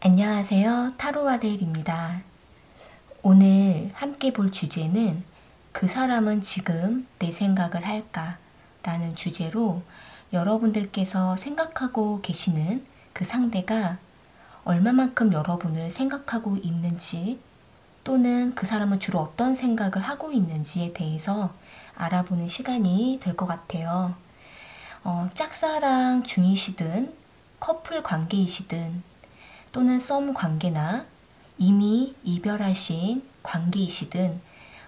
안녕하세요. 타로아데일입니다. 오늘 함께 볼 주제는 그 사람은 지금 내 생각을 할까? 라는 주제로 여러분들께서 생각하고 계시는 그 상대가 얼마만큼 여러분을 생각하고 있는지 또는 그 사람은 주로 어떤 생각을 하고 있는지에 대해서 알아보는 시간이 될 것 같아요. 짝사랑 중이시든 커플 관계이시든 또는 썸 관계나 이미 이별하신 관계이시든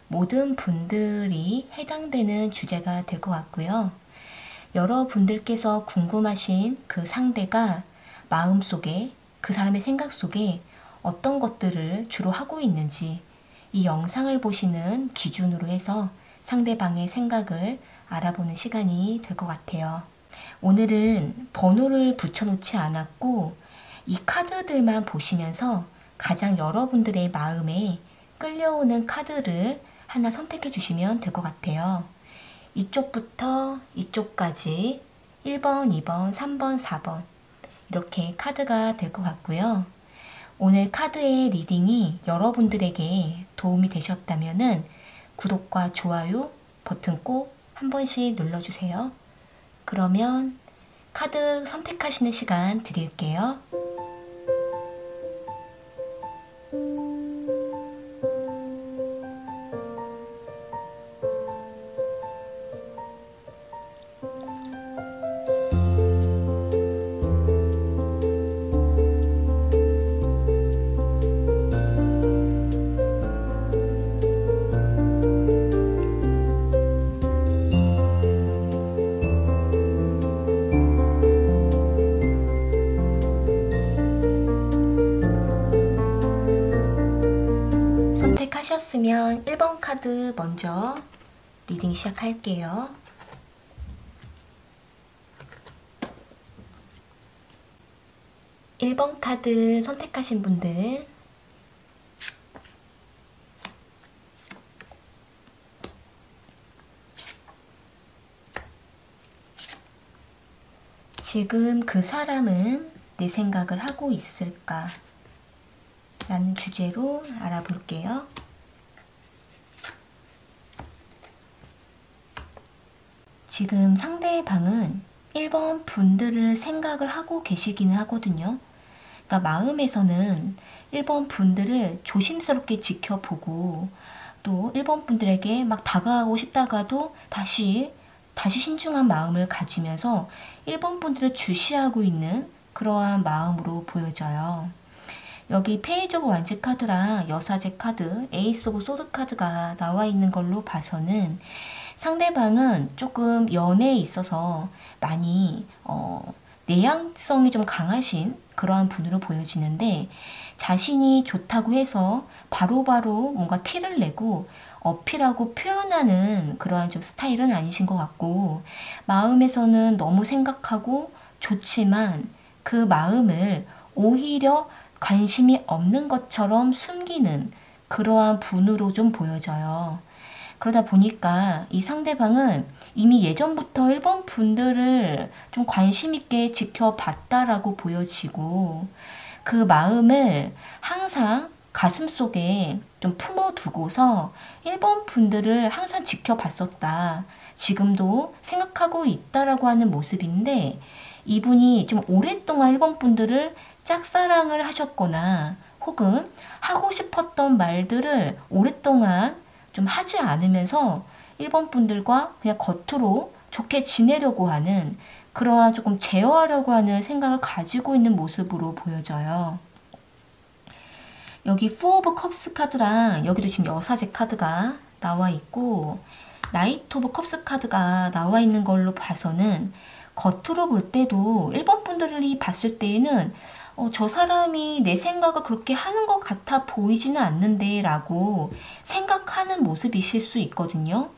모든 분들이 해당되는 주제가 될 것 같고요. 여러분들께서 궁금하신 그 상대가 마음속에 그 사람의 생각 속에 어떤 것들을 주로 하고 있는지 이 영상을 보시는 기준으로 해서 상대방의 생각을 알아보는 시간이 될 것 같아요. 오늘은 번호를 붙여놓지 않았고 이 카드들만 보시면서 가장 여러분들의 마음에 끌려오는 카드를 하나 선택해 주시면 될 것 같아요. 이쪽부터 이쪽까지 1번, 2번, 3번, 4번 이렇게 카드가 될 것 같고요. 오늘 카드의 리딩이 여러분들에게 도움이 되셨다면 구독과 좋아요 버튼 꼭 한 번씩 눌러주세요. 그러면 카드 선택하시는 시간 드릴게요. 선택하셨으면 1번 카드 먼저 리딩 시작할게요. 일 번 카드 선택하신 분들 지금 그 사람은 내 생각을 하고 있을까? 라는 주제로 알아볼게요. 지금 상대방은 1번 분들을 생각을 하고 계시기는 하거든요. 그러니까 마음에서는 1번 분들을 조심스럽게 지켜보고 또 1번 분들에게 막 다가가고 싶다가도 다시 신중한 마음을 가지면서 1번 분들을 주시하고 있는 그러한 마음으로 보여져요. 여기 페이지 오브 완즈 카드랑 여사제 카드, 에이스 오브 소드 카드가 나와 있는 걸로 봐서는 상대방은 조금 연애에 있어서 많이 내향성이 좀 강하신 그러한 분으로 보여지는데 자신이 좋다고 해서 바로바로 뭔가 티를 내고 어필하고 표현하는 그러한 좀 스타일은 아니신 것 같고 마음에서는 너무 생각하고 좋지만 그 마음을 오히려 관심이 없는 것처럼 숨기는 그러한 분으로 좀 보여져요. 그러다 보니까 이 상대방은 이미 예전부터 1번 분들을 좀 관심 있게 지켜봤다라고 보여지고 그 마음을 항상 가슴속에 좀 품어두고서 1번 분들을 항상 지켜봤었다. 지금도 생각하고 있다라고 하는 모습인데 이분이 좀 오랫동안 1번 분들을 짝사랑을 하셨거나 혹은 하고 싶었던 말들을 오랫동안 좀 하지 않으면서 1번 분들과 그냥 겉으로 좋게 지내려고 하는 그러한 조금 제어하려고 하는 생각을 가지고 있는 모습으로 보여져요. 여기 4 오브 컵스 카드랑 여기도 지금 여사제 카드가 나와 있고 나이트 오브 컵스 카드가 나와 있는 걸로 봐서는 겉으로 볼 때도 1번 분들이 봤을 때에는 저 사람이 내 생각을 그렇게 하는 것 같아 보이지는 않는데 라고 생각하는 모습이실 수 있거든요.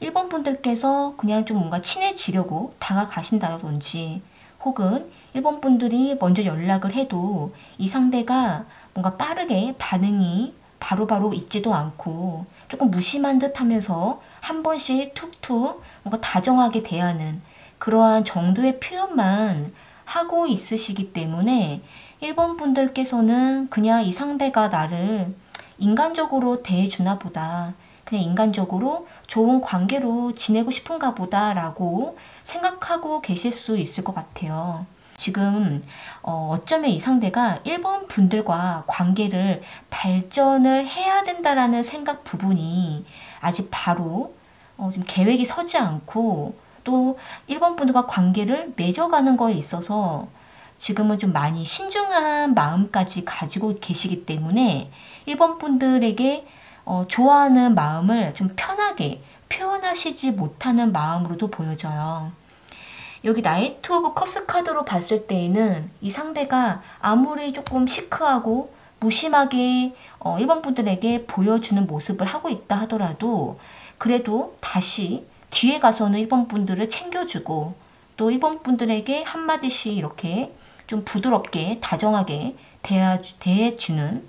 1번 분들께서 그냥 좀 뭔가 친해지려고 다가가신다든지 혹은 1번 분들이 먼저 연락을 해도 이 상대가 뭔가 빠르게 반응이 바로바로 있지도 않고 조금 무심한 듯 하면서 한 번씩 툭툭 뭔가 다정하게 대하는 그러한 정도의 표현만 하고 있으시기 때문에 1번 분들께서는 그냥 이 상대가 나를 인간적으로 대해주나 보다. 그냥 인간적으로 좋은 관계로 지내고 싶은가 보다 라고 생각하고 계실 수 있을 것 같아요. 지금 어쩌면 이 상대가 1번 분들과 관계를 발전을 해야 된다라는 생각 부분이 아직 바로 좀 계획이 서지 않고 또 1번 분들과 관계를 맺어가는 거에 있어서 지금은 좀 많이 신중한 마음까지 가지고 계시기 때문에 1번 분들에게 좋아하는 마음을 좀 편하게 표현하시지 못하는 마음으로도 보여져요. 여기 나이트 오브 컵스 카드로 봤을 때에는 이 상대가 아무리 조금 시크하고 무심하게 1번 분들에게 보여주는 모습을 하고 있다 하더라도 그래도 다시 뒤에 가서는 1번 분들을 챙겨주고 또 1번 분들에게 한마디씩 이렇게 좀 부드럽게 다정하게 대해주는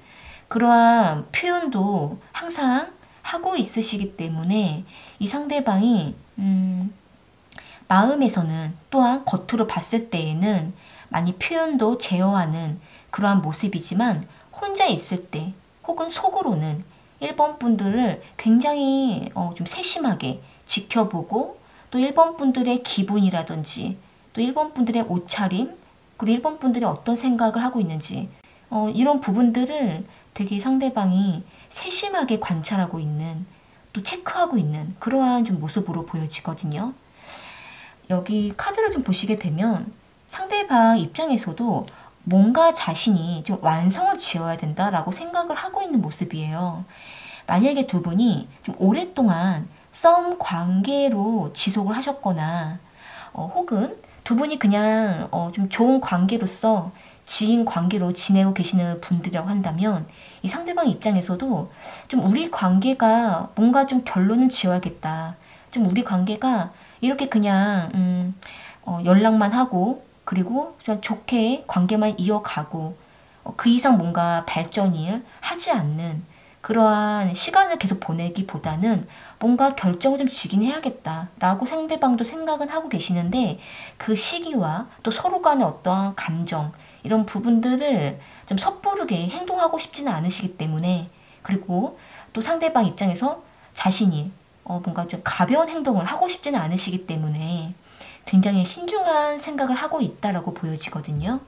그러한 표현도 항상 하고 있으시기 때문에 이 상대방이 마음에서는 또한 겉으로 봤을 때에는 많이 표현도 제어하는 그러한 모습이지만 혼자 있을 때 혹은 속으로는 1번 분들을 굉장히 좀 세심하게 지켜보고 또 1번 분들의 기분이라든지 또 1번 분들의 옷차림 그리고 1번 분들이 어떤 생각을 하고 있는지 이런 부분들을 되게 상대방이 세심하게 관찰하고 있는 또 체크하고 있는 그러한 좀 모습으로 보여지거든요. 여기 카드를 좀 보시게 되면 상대방 입장에서도 뭔가 자신이 좀 완성을 지어야 된다라고 생각을 하고 있는 모습이에요. 만약에 두 분이 좀 오랫동안 썸 관계로 지속을 하셨거나 혹은 두 분이 그냥 좀 좋은 관계로서 지인 관계로 지내고 계시는 분들이라고 한다면 이 상대방 입장에서도 좀 우리 관계가 뭔가 좀 결론은 지어야겠다. 좀 우리 관계가 이렇게 그냥 연락만 하고 그리고 그냥 좋게 관계만 이어가고 그 이상 뭔가 발전을 하지 않는 그러한 시간을 계속 보내기보다는 뭔가 결정을 좀 지긴 해야겠다라고 상대방도 생각은 하고 계시는데 그 시기와 또 서로 간의 어떠한 감정 이런 부분들을 좀 섣부르게 행동하고 싶지는 않으시기 때문에 그리고 또 상대방 입장에서 자신이 뭔가 좀 가벼운 행동을 하고 싶지는 않으시기 때문에 굉장히 신중한 생각을 하고 있다라고 보여지거든요.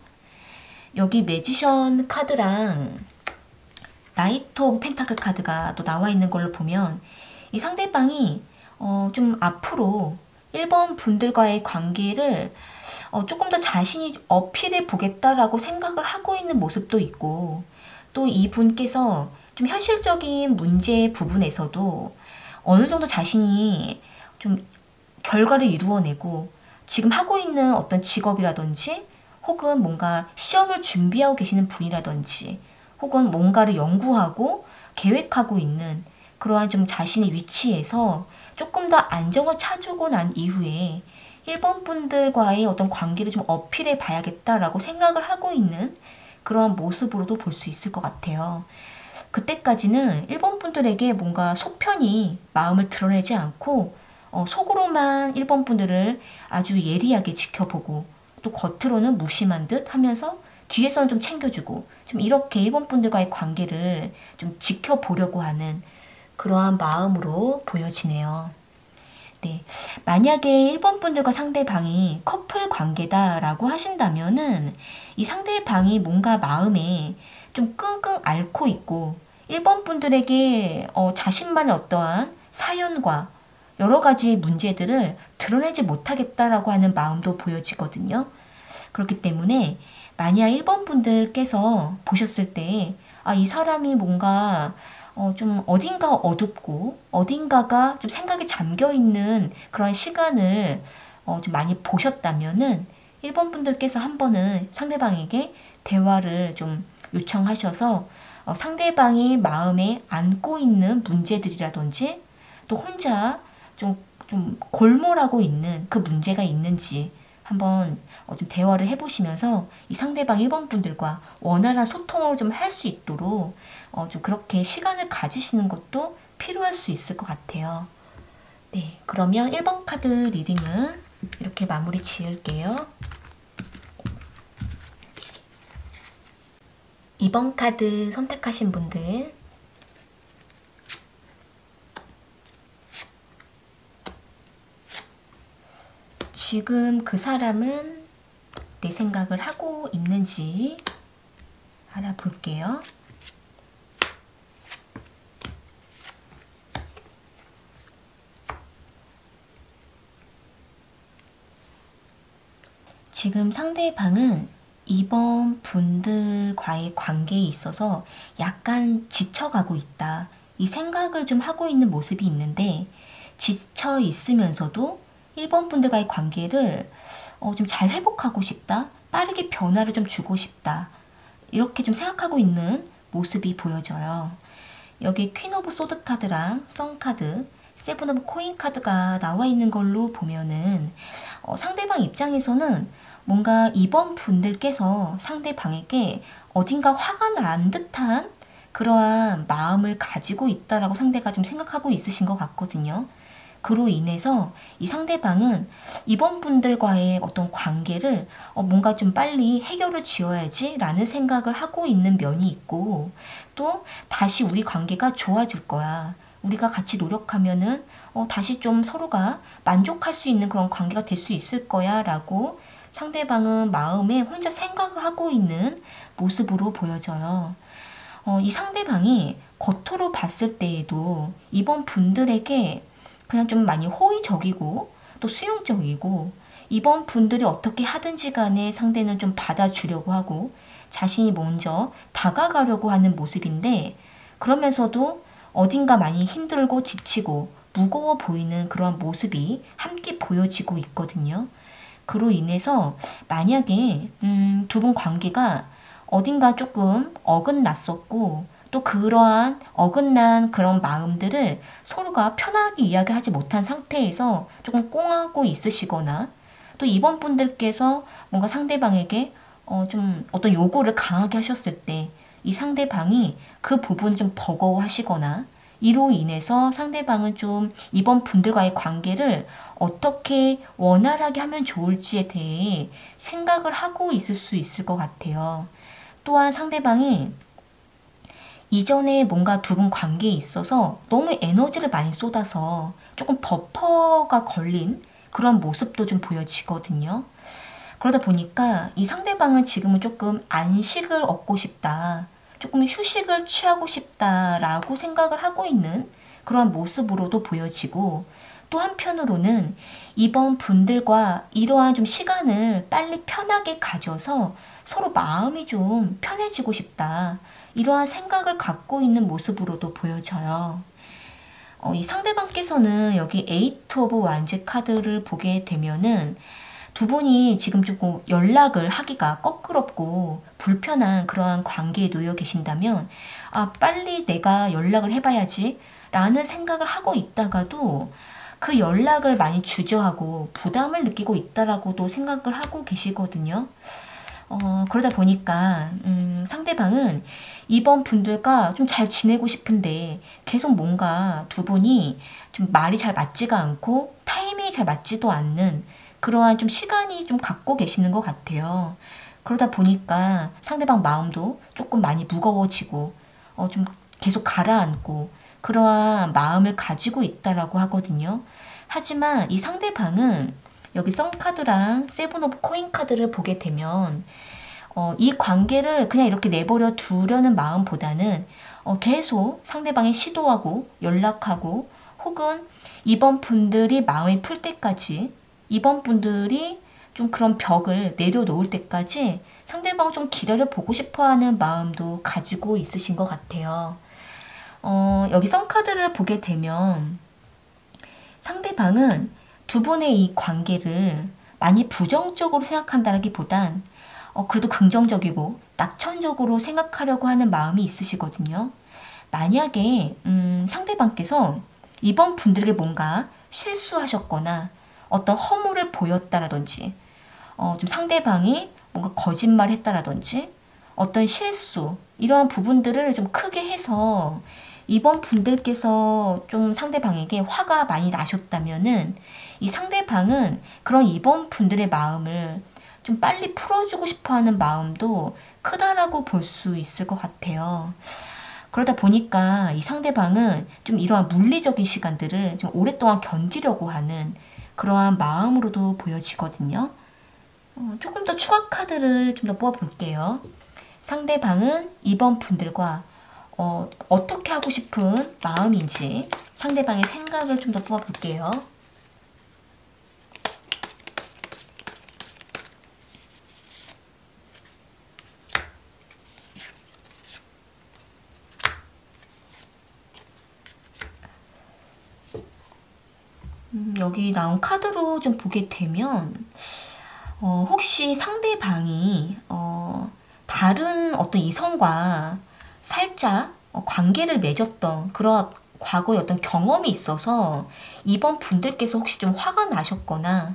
여기 매지션 카드랑 나이트 오브 펜타클 카드가 또 나와 있는 걸로 보면 이 상대방이 좀 앞으로 1번 분들과의 관계를 조금 더 자신이 어필해 보겠다라고 생각을 하고 있는 모습도 있고 또 이분께서 좀 현실적인 문제 부분에서도 어느 정도 자신이 좀 결과를 이루어내고 지금 하고 있는 어떤 직업이라든지 혹은 뭔가 시험을 준비하고 계시는 분이라든지 혹은 뭔가를 연구하고 계획하고 있는 그러한 좀 자신의 위치에서 조금 더 안정을 찾고 난 이후에 1번 분들과의 어떤 관계를 좀 어필해 봐야겠다라고 생각을 하고 있는 그러한 모습으로도 볼 수 있을 것 같아요. 그때까지는 1번 분들에게 뭔가 속편히 마음을 드러내지 않고 속으로만 1번 분들을 아주 예리하게 지켜보고 또 겉으로는 무심한 듯 하면서 뒤에서는 좀 챙겨주고 좀 이렇게 1번 분들과의 관계를 좀 지켜보려고 하는 그러한 마음으로 보여지네요. 네, 만약에 1번 분들과 상대방이 커플 관계다라고 하신다면은 이 상대방이 뭔가 마음에 좀 끙끙 앓고 있고 1번 분들에게 자신만의 어떠한 사연과 여러 가지 문제들을 드러내지 못하겠다라고 하는 마음도 보여지거든요. 그렇기 때문에 만약 1번 분들께서 보셨을 때 이 사람이 뭔가 좀 어딘가 어둡고 어딘가가 좀 생각에 잠겨 있는 그런 시간을 좀 많이 보셨다면은 1번 분들께서 한 번은 상대방에게 대화를 좀 요청하셔서 상대방이 마음에 안고 있는 문제들이라든지 또 혼자 좀 골몰하고 있는 그 문제가 있는지 한번 좀 대화를 해보시면서 이 상대방 1번 분들과 원활한 소통을 좀 할 수 있도록 좀 그렇게 시간을 가지시는 것도 필요할 수 있을 것 같아요. 네, 그러면 1번 카드 리딩은 이렇게 마무리 지을게요. 2번 카드 선택하신 분들, 지금 그 사람은 내 생각을 하고 있는지 알아볼게요. 지금 상대방은 이번 분들과의 관계에 있어서 약간 지쳐가고 있다. 이 생각을 좀 하고 있는 모습이 있는데, 지쳐 있으면서도 1번 분들과의 관계를 좀 잘 회복하고 싶다. 빠르게 변화를 좀 주고 싶다. 이렇게 좀 생각하고 있는 모습이 보여져요. 여기 퀸 오브 소드 카드랑 선 카드, 세븐 오브 코인 카드가 나와 있는 걸로 보면은 상대방 입장에서는 뭔가 이번 분들께서 상대방에게 어딘가 화가 난 듯한 그러한 마음을 가지고 있다라고 상대가 좀 생각하고 있으신 것 같거든요. 그로 인해서 이 상대방은 이번 분들과의 어떤 관계를 뭔가 좀 빨리 해결을 지어야지 라는 생각을 하고 있는 면이 있고, 또 다시 우리 관계가 좋아질 거야. 우리가 같이 노력하면은 다시 좀 서로가 만족할 수 있는 그런 관계가 될 수 있을 거야 라고 상대방은 마음에 혼자 생각을 하고 있는 모습으로 보여져요. 이 상대방이 겉으로 봤을 때에도 이번 분들에게 그냥 좀 많이 호의적이고 또 수용적이고, 이번 분들이 어떻게 하든지 간에 상대는 좀 받아주려고 하고 자신이 먼저 다가가려고 하는 모습인데, 그러면서도 어딘가 많이 힘들고 지치고 무거워 보이는 그런 모습이 함께 보여지고 있거든요. 그로 인해서 만약에 두 분 관계가 어딘가 조금 어긋났었고, 또 그러한 어긋난 그런 마음들을 서로가 편하게 이야기하지 못한 상태에서 조금 꽁하고 있으시거나, 또 이번 분들께서 뭔가 상대방에게 좀 어떤 요구를 강하게 하셨을 때 이 상대방이 그 부분을 좀 버거워하시거나, 이로 인해서 상대방은 좀 이번 분들과의 관계를 어떻게 원활하게 하면 좋을지에 대해 생각을 하고 있을 수 있을 것 같아요. 또한 상대방이 이전에 뭔가 두 분 관계에 있어서 너무 에너지를 많이 쏟아서 조금 버퍼가 걸린 그런 모습도 좀 보여지거든요. 그러다 보니까 이 상대방은 지금은 조금 안식을 얻고 싶다, 조금 휴식을 취하고 싶다라고 생각을 하고 있는 그런 모습으로도 보여지고, 또 한편으로는 이번 분들과 이러한 좀 시간을 빨리 편하게 가져서 서로 마음이 좀 편해지고 싶다, 이러한 생각을 갖고 있는 모습으로도 보여져요. 이 상대방께서는 여기 에이트 오브 완즈 카드를 보게 되면은 두 분이 지금 조금 연락을 하기가 꺼끄럽고 불편한 그러한 관계에 놓여 계신다면, 빨리 내가 연락을 해봐야지 라는 생각을 하고 있다가도 그 연락을 많이 주저하고 부담을 느끼고 있다라고도 생각을 하고 계시거든요. 그러다 보니까 상대방은 이번 분들과 좀 잘 지내고 싶은데 계속 뭔가 두 분이 좀 말이 잘 맞지가 않고 타이밍이 잘 맞지도 않는 그러한 좀 시간이 좀 갖고 계시는 것 같아요. 그러다 보니까 상대방 마음도 조금 많이 무거워지고 좀 계속 가라앉고 그러한 마음을 가지고 있다라고 하거든요. 하지만 이 상대방은 여기 선 카드랑 세븐 오브 코인 카드를 보게 되면 이 관계를 그냥 이렇게 내버려 두려는 마음보다는 계속 상대방이 시도하고 연락하고, 혹은 이번 분들이 마음이 풀 때까지, 이번 분들이 좀 그런 벽을 내려놓을 때까지 상대방을 좀 기다려보고 싶어하는 마음도 가지고 있으신 것 같아요. 여기 선카드를 보게 되면 상대방은 두 분의 이 관계를 많이 부정적으로 생각한다기보단 그래도 긍정적이고 낙천적으로 생각하려고 하는 마음이 있으시거든요. 만약에 상대방께서 이번 분들에게 뭔가 실수하셨거나 어떤 허물을 보였다라든지, 좀 상대방이 뭔가 거짓말 했다라든지 어떤 실수, 이러한 부분들을 좀 크게 해서 이번 분들께서 좀 상대방에게 화가 많이 나셨다면은 이 상대방은 그런 이번 분들의 마음을 좀 빨리 풀어주고 싶어 하는 마음도 크다라고 볼 수 있을 것 같아요. 그러다 보니까 이 상대방은 좀 이러한 물리적인 시간들을 좀 오랫동안 견디려고 하는 그러한 마음으로도 보여지거든요. 조금 더 추가 카드를 좀 더 뽑아볼게요. 상대방은 이번 분들과 어떻게 하고 싶은 마음인지 상대방의 생각을 좀 더 뽑아볼게요. 여기 나온 카드로 좀 보게 되면 혹시 상대방이 다른 어떤 이성과 살짝 관계를 맺었던 그런 과거의 어떤 경험이 있어서 이번 분들께서 혹시 좀 화가 나셨거나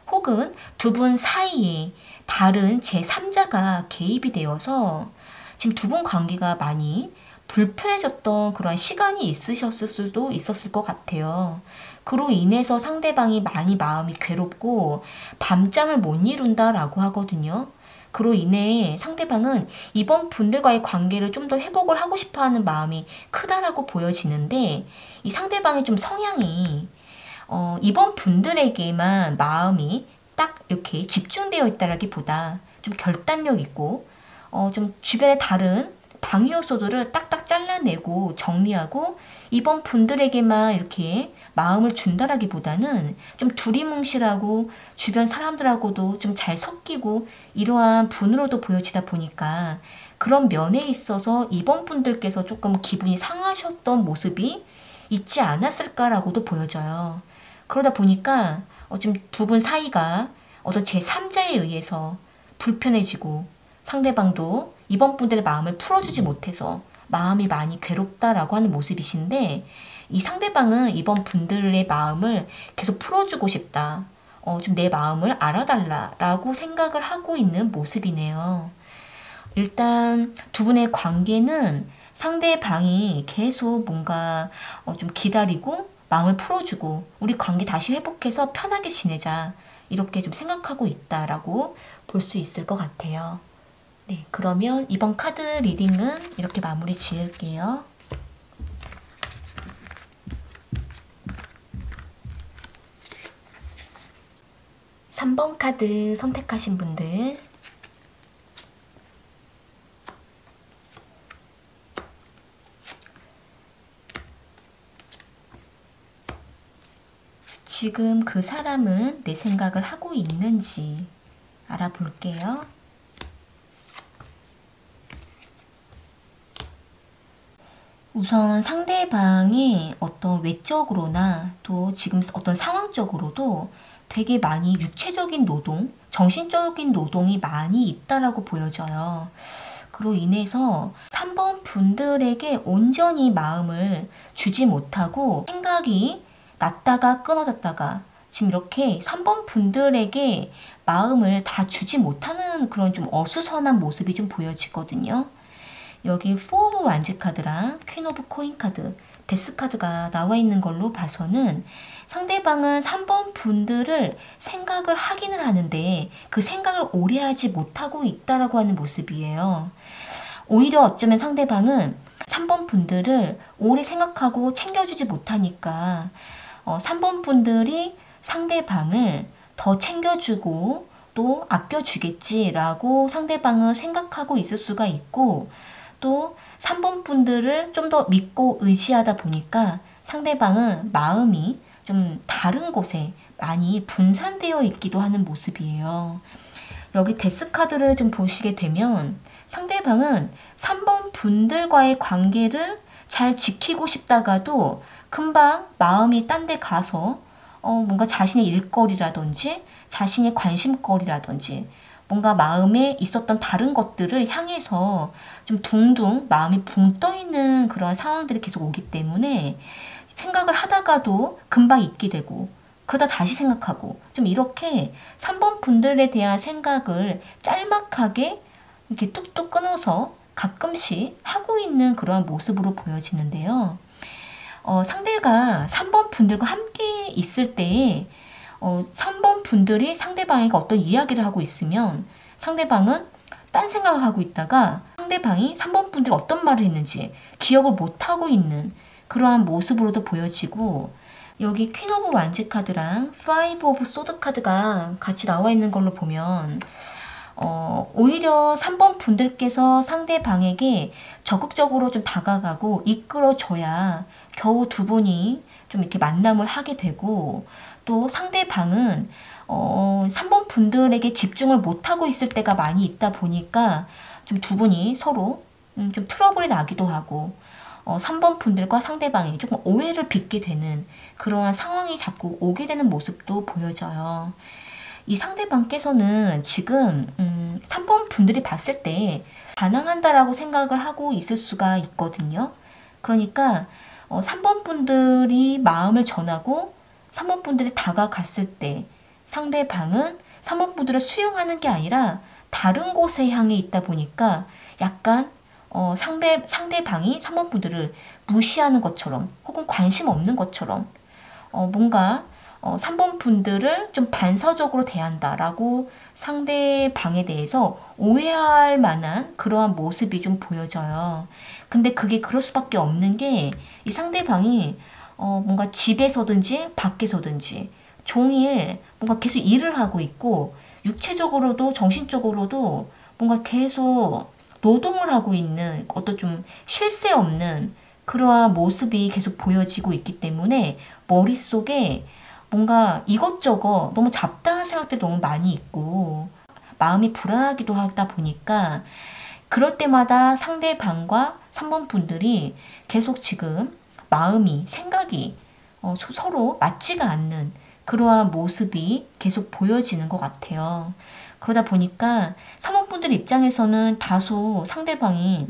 혹은 두 분 사이에 다른 제3자가 개입이 되어서 지금 두 분 관계가 많이 불편해졌던 그런 시간이 있으셨을 수도 있었을 것 같아요. 그로 인해서 상대방이 많이 마음이 괴롭고 밤잠을 못 이룬다라고 하거든요. 그로 인해 상대방은 이번 분들과의 관계를 좀 더 회복을 하고 싶어 하는 마음이 크다라고 보여지는데 이 상대방의 좀 성향이 이번 분들에게만 마음이 딱 이렇게 집중되어 있다라기보다 좀 결단력 있고 좀 주변의 다른 방해 요소들을 딱딱 잘라내고 정리하고 이번 분들에게만 이렇게 마음을 준다라기보다는 좀 두리뭉실하고 주변 사람들하고도 좀 잘 섞이고 이러한 분으로도 보여지다 보니까 그런 면에 있어서 이번 분들께서 조금 기분이 상하셨던 모습이 있지 않았을까라고도 보여져요. 그러다 보니까 지금 두 분 사이가 어떤 제3자에 의해서 불편해지고 상대방도 이번 분들의 마음을 풀어주지 못해서 마음이 많이 괴롭다라고 하는 모습이신데 이 상대방은 이번 분들의 마음을 계속 풀어주고 싶다. 좀 내 마음을 알아달라라고 생각을 하고 있는 모습이네요. 일단 두 분의 관계는 상대방이 계속 뭔가 좀 기다리고 마음을 풀어주고 우리 관계 다시 회복해서 편하게 지내자 이렇게 좀 생각하고 있다라고 볼 수 있을 것 같아요. 네, 그러면 이번 카드 리딩은 이렇게 마무리 지을게요. (3번) 카드 선택하신 분들 지금 그 사람은 내 생각을 하고 있는지 알아볼게요. 우선 상대방이 어떤 외적으로나 또 지금 어떤 상황적으로도 되게 많이 육체적인 노동, 정신적인 노동이 많이 있다라고 보여져요. 그로 인해서 3번 분들에게 온전히 마음을 주지 못하고 생각이 났다가 끊어졌다가 지금 이렇게 3번 분들에게 마음을 다 주지 못하는 그런 좀 어수선한 모습이 좀 보여지거든요. 여기 4 오브 완즈 카드랑 퀸 오브 코인 카드, 데스 카드가 나와 있는 걸로 봐서는 상대방은 3번 분들을 생각을 하기는 하는데 그 생각을 오래 하지 못하고 있다라고 하는 모습이에요. 오히려 어쩌면 상대방은 3번 분들을 오래 생각하고 챙겨주지 못하니까 3번 분들이 상대방을 더 챙겨주고 또 아껴주겠지라고 상대방은 생각하고 있을 수가 있고 또 3번 분들을 좀 더 믿고 의지하다 보니까 상대방은 마음이 좀 다른 곳에 많이 분산되어 있기도 하는 모습이에요. 여기 데스 카드를 좀 보시게 되면 상대방은 3번 분들과의 관계를 잘 지키고 싶다가도 금방 마음이 딴 데 가서 뭔가 자신의 일거리라든지 자신의 관심거리라든지 뭔가 마음에 있었던 다른 것들을 향해서 좀 둥둥 마음이 붕 떠있는 그런 상황들이 계속 오기 때문에 생각을 하다가도 금방 잊게 되고 그러다 다시 생각하고 좀 이렇게 3번 분들에 대한 생각을 짤막하게 이렇게 뚝뚝 끊어서 가끔씩 하고 있는 그런 모습으로 보여지는데요. 상대가 3번 분들과 함께 있을 때 3번 분들이 상대방에게 어떤 이야기를 하고 있으면 상대방은 딴 생각을 하고 있다가 상대방이 3번 분들이 어떤 말을 했는지 기억을 못하고 있는 그러한 모습으로도 보여지고, 여기 퀸 오브 완즈 카드랑 파이브 오브 소드 카드가 같이 나와 있는 걸로 보면 오히려 3번 분들께서 상대방에게 적극적으로 좀 다가가고 이끌어줘야 겨우 두 분이 좀 이렇게 만남을 하게 되고, 또 상대방은 3번 분들에게 집중을 못하고 있을 때가 많이 있다 보니까 좀 두 분이 서로 좀 트러블이 나기도 하고 3번 분들과 상대방이 조금 오해를 빚게 되는 그러한 상황이 자꾸 오게 되는 모습도 보여져요. 이 상대방께서는 지금 3번 분들이 봤을 때 반항한다라고 생각을 하고 있을 수가 있거든요. 그러니까 3번 분들이 마음을 전하고 3번 분들이 다가갔을 때 상대방은 3번 분들을 수용하는 게 아니라 다른 곳에 향해 있다 보니까 약간 상대방이 3번 분들을 무시하는 것처럼 혹은 관심 없는 것처럼 뭔가 3번 분들을 좀 반사적으로 대한다라고 상대방에 대해서 오해할 만한 그러한 모습이 좀 보여져요. 근데 그게 그럴 수밖에 없는 게 이 상대방이 뭔가 집에서든지 밖에서든지 종일 뭔가 계속 일을 하고 있고 육체적으로도 정신적으로도 뭔가 계속 노동을 하고 있는 어떤 좀 쉴 새 없는 그러한 모습이 계속 보여지고 있기 때문에 머릿속에 뭔가 이것저것 너무 잡다한 생각들이 너무 많이 있고 마음이 불안하기도 하다 보니까 그럴 때마다 상대방과 3번 분들이 계속 지금 마음이 생각이 서로 맞지가 않는 그러한 모습이 계속 보여지는 것 같아요. 그러다 보니까 3번 분들 입장에서는 다소 상대방이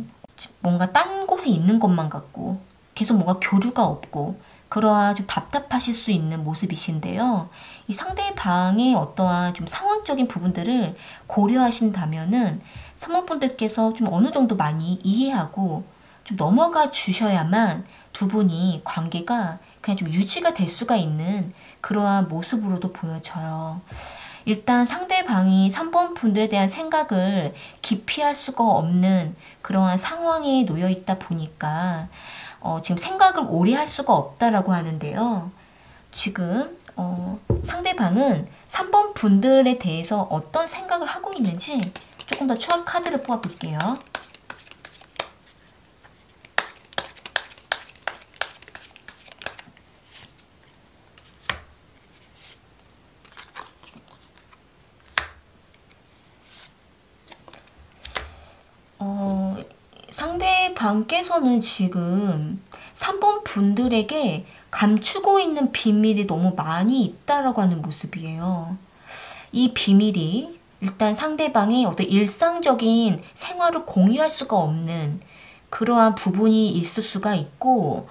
뭔가 딴 곳에 있는 것만 같고 계속 뭔가 교류가 없고 그러한 좀 답답하실 수 있는 모습이신데요. 이 상대방의 어떠한 좀 상황적인 부분들을 고려하신다면은 3번 분들께서 좀 어느 정도 많이 이해하고 좀 넘어가 주셔야만 두 분이 관계가 그냥 좀 유지가 될 수가 있는 그러한 모습으로도 보여져요. 일단 상대방이 3번 분들에 대한 생각을 깊이 할 수가 없는 그러한 상황에 놓여 있다 보니까 지금 생각을 오래 할 수가 없다라고 하는데요. 지금 상대방은 3번 분들에 대해서 어떤 생각을 하고 있는지 조금 더 추가 카드를 뽑아 볼게요. 상대방께서는 지금 3번 분들에게 감추고 있는 비밀이 너무 많이 있다라고 하는 모습이에요. 이 비밀이 일단 상대방의 어떤 일상적인 생활을 공유할 수가 없는 그러한 부분이 있을 수가 있고,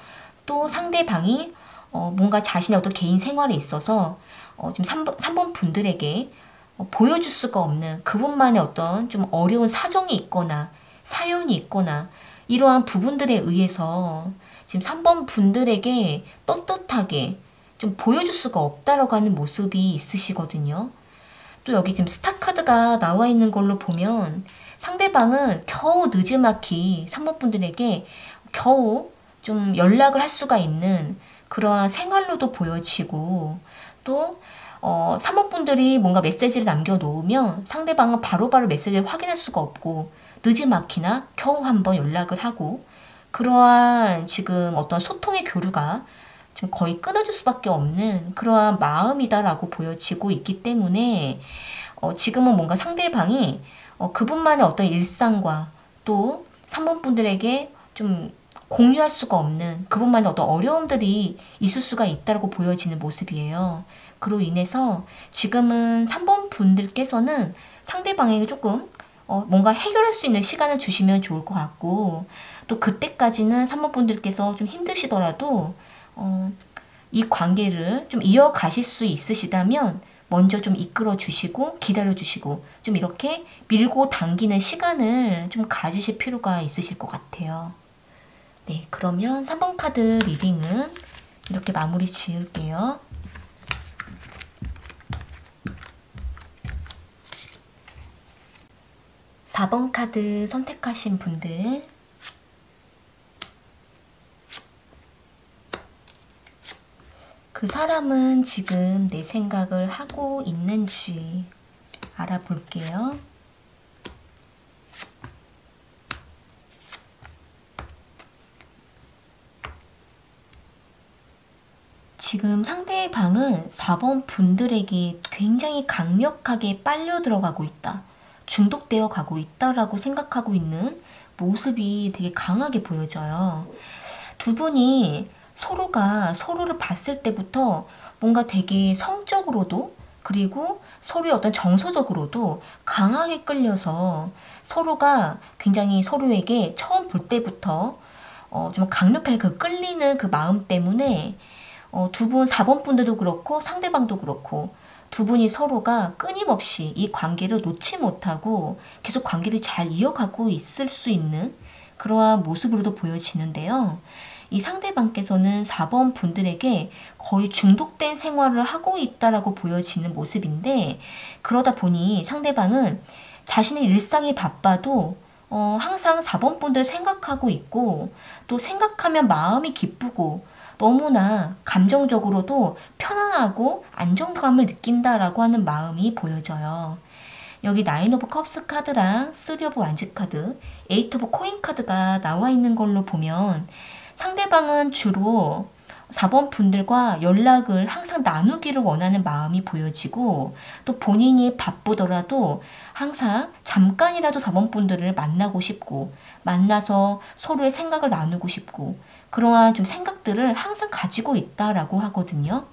또 상대방이 뭔가 자신의 어떤 개인 생활에 있어서 지금 3번 분들에게 보여줄 수가 없는 그분만의 어떤 좀 어려운 사정이 있거나 사연이 있거나 이러한 부분들에 의해서 지금 3번 분들에게 떳떳하게 좀 보여줄 수가 없다라고 하는 모습이 있으시거든요. 또 여기 지금 스타 카드가 나와 있는 걸로 보면 상대방은 겨우 느지막이 3번 분들에게 겨우 좀 연락을 할 수가 있는 그러한 생활로도 보여지고, 또 3번 분들이 뭔가 메시지를 남겨놓으면 상대방은 바로바로 메시지를 확인할 수가 없고 느지막이나 겨우 한번 연락을 하고, 그러한 지금 어떤 소통의 교류가 지금 거의 끊어질 수밖에 없는 그러한 마음이다라고 보여지고 있기 때문에 지금은 뭔가 상대방이 그분만의 어떤 일상과 또 3번 분들에게 좀 공유할 수가 없는 그분만의 어떤 어려움들이 있을 수가 있다고 보여지는 모습이에요. 그로 인해서 지금은 3번 분들께서는 상대방에게 조금 뭔가 해결할 수 있는 시간을 주시면 좋을 것 같고, 또 그때까지는 3번 분들께서 좀 힘드시더라도 이 관계를 좀 이어가실 수 있으시다면 먼저 좀 이끌어 주시고 기다려 주시고 좀 이렇게 밀고 당기는 시간을 좀 가지실 필요가 있으실 것 같아요. 네, 그러면 3번 카드 리딩은 이렇게 마무리 지을게요. 4번 카드 선택하신 분들, 그 사람은 지금 내 생각을 하고 있는지 알아볼게요. 지금 상대방은 4번 분들에게 굉장히 강력하게 빨려 들어가고 있다. 중독되어 가고 있다라고 생각하고 있는 모습이 되게 강하게 보여져요. 두 분이 서로가 서로를 봤을 때부터 뭔가 되게 성적으로도 그리고 서로의 어떤 정서적으로도 강하게 끌려서 서로가 굉장히 서로에게 처음 볼 때부터 좀 강력하게 그 끌리는 그 마음 때문에 두 분 4번 분들도 그렇고 상대방도 그렇고 두 분이 서로가 끊임없이 이 관계를 놓지 못하고 계속 관계를 잘 이어가고 있을 수 있는 그러한 모습으로도 보여지는데요. 이 상대방께서는 4번 분들에게 거의 중독된 생활을 하고 있다라고 보여지는 모습인데, 그러다 보니 상대방은 자신의 일상이 바빠도 항상 4번 분들 생각하고 있고, 또 생각하면 마음이 기쁘고 너무나 감정적으로도 편안하고 안정감을 느낀다라고 하는 마음이 보여져요. 여기 나인 오브 컵스 카드랑 3 오브 완즈 카드, 8 오브 코인 카드가 나와 있는 걸로 보면 상대방은 주로 4번 분들과 연락을 항상 나누기를 원하는 마음이 보여지고, 또 본인이 바쁘더라도 항상 잠깐이라도 4번 분들을 만나고 싶고 만나서 서로의 생각을 나누고 싶고 그러한 좀 생각들을 항상 가지고 있다라고 하거든요.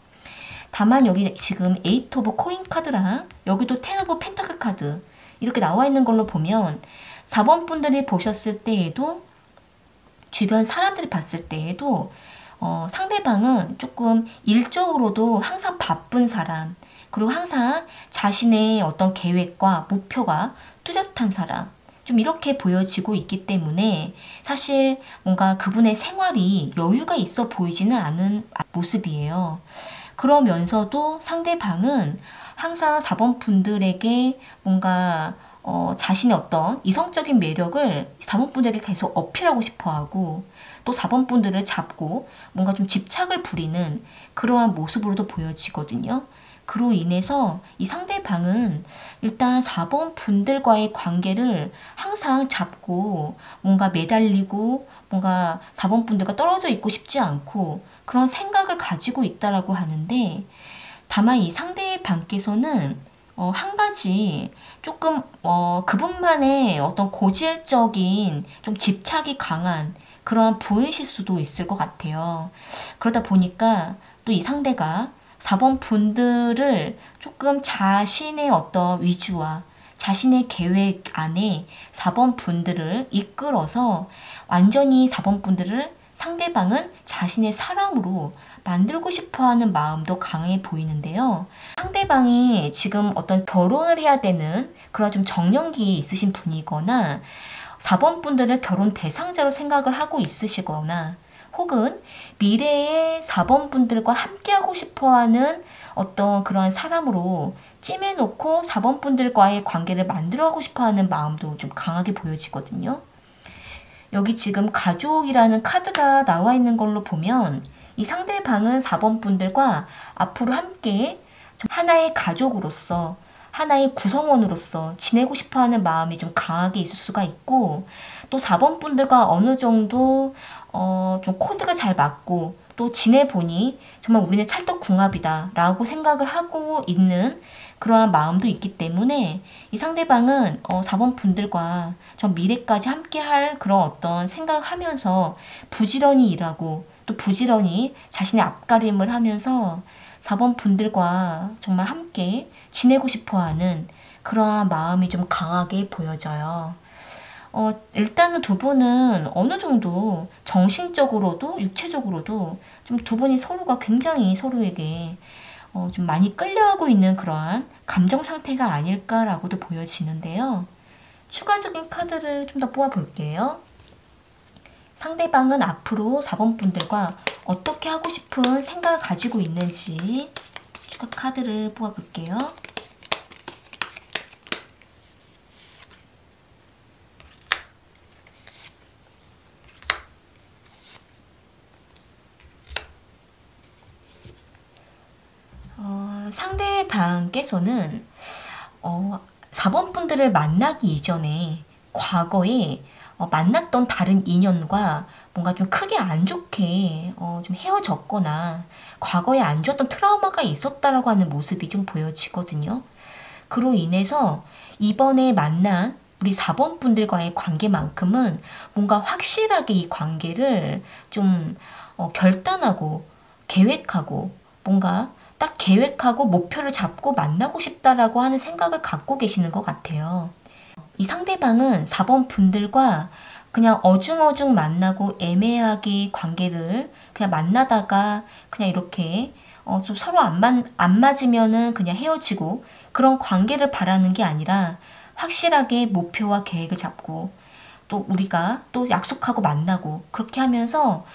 다만 여기 지금 8 오브 코인 카드랑 여기도 10 오브 펜타클 카드 이렇게 나와 있는 걸로 보면 4번 분들이 보셨을 때에도, 주변 사람들이 봤을 때에도 상대방은 조금 일적으로도 항상 바쁜 사람, 그리고 항상 자신의 어떤 계획과 목표가 뚜렷한 사람, 좀 이렇게 보여지고 있기 때문에 사실 뭔가 그분의 생활이 여유가 있어 보이지는 않은 모습이에요. 그러면서도 상대방은 항상 4번 분들에게 뭔가 자신의 어떤 이성적인 매력을 4번 분들에게 계속 어필하고 싶어 하고, 또 4번 분들을 잡고 뭔가 좀 집착을 부리는 그러한 모습으로도 보여지거든요. 그로 인해서 이 상대방은 일단 4번 분들과의 관계를 항상 잡고 뭔가 매달리고 뭔가 4번 분들과 떨어져 있고 싶지 않고 그런 생각을 가지고 있다라고 하는데, 다만 이 상대방께서는 한 가지 조금 그분만의 어떤 고질적인 좀 집착이 강한 그러한 부인실 수도 있을 것 같아요. 그러다 보니까 또 이 상대가 4번 분들을 조금 자신의 어떤 위주와 자신의 계획 안에 4번 분들을 이끌어서 완전히 4번 분들을 상대방은 자신의 사람으로 만들고 싶어 하는 마음도 강해 보이는데요. 상대방이 지금 어떤 결혼을 해야 되는 그런 좀 정년기에 있으신 분이거나 4번 분들을 결혼 대상자로 생각을 하고 있으시거나, 혹은 미래의 4번 분들과 함께하고 싶어 하는 어떤 그러한 사람으로 찜해놓고 4번 분들과의 관계를 만들어가고 싶어 하는 마음도 좀 강하게 보여지거든요. 여기 지금 가족이라는 카드가 나와 있는 걸로 보면 이 상대방은 4번 분들과 앞으로 함께 하나의 가족으로서 하나의 구성원으로서 지내고 싶어 하는 마음이 좀 강하게 있을 수가 있고, 또 4번 분들과 어느 정도 좀 코드가 잘 맞고 또 지내보니 정말 우리는 찰떡궁합이다 라고 생각을 하고 있는 그러한 마음도 있기 때문에 이 상대방은 4번 분들과 좀 미래까지 함께 할 그런 어떤 생각을 하면서 부지런히 일하고 또 부지런히 자신의 앞가림을 하면서 4번 분들과 정말 함께 지내고 싶어 하는 그러한 마음이 좀 강하게 보여져요. 일단은 두 분은 어느 정도 정신적으로도 육체적으로도 좀 두 분이 서로가 굉장히 서로에게 좀 많이 끌려하고 있는 그러한 감정 상태가 아닐까라고도 보여지는데요. 추가적인 카드를 좀 더 뽑아볼게요. 상대방은 앞으로 4번 분들과 어떻게 하고 싶은 생각을 가지고 있는지 추가 카드를 뽑아볼게요. 상대방께서는 4번 분들을 만나기 이전에 과거에 만났던 다른 인연과 뭔가 좀 크게 안 좋게 좀 헤어졌거나 과거에 안 좋았던 트라우마가 있었다라고 하는 모습이 좀 보여지거든요. 그로 인해서 이번에 만난 우리 4번 분들과의 관계만큼은 뭔가 확실하게 이 관계를 좀 결단하고 계획하고 뭔가 딱 계획하고 목표를 잡고 만나고 싶다라고 하는 생각을 갖고 계시는 것 같아요. 이 상대방은 4번 분들과 그냥 어중어중 만나고 애매하게 관계를 그냥 만나다가 그냥 이렇게 좀 서로 안 맞으면은 그냥 헤어지고 그런 관계를 바라는 게 아니라 확실하게 목표와 계획을 잡고 또 우리가 또 약속하고 만나고 그렇게 하면서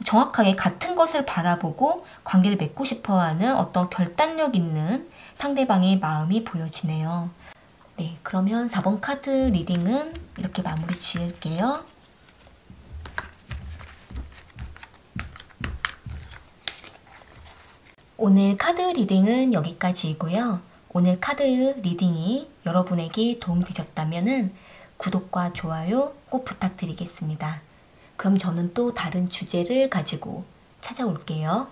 정확하게 같은 것을 바라보고 관계를 맺고 싶어하는 어떤 결단력 있는 상대방의 마음이 보여지네요. 네, 그러면 4번 카드 리딩은 이렇게 마무리 지을게요. 오늘 카드 리딩은 여기까지이고요. 오늘 카드 리딩이 여러분에게 도움되셨다면 구독과 좋아요 꼭 부탁드리겠습니다. 그럼 저는 또 다른 주제를 가지고 찾아올게요.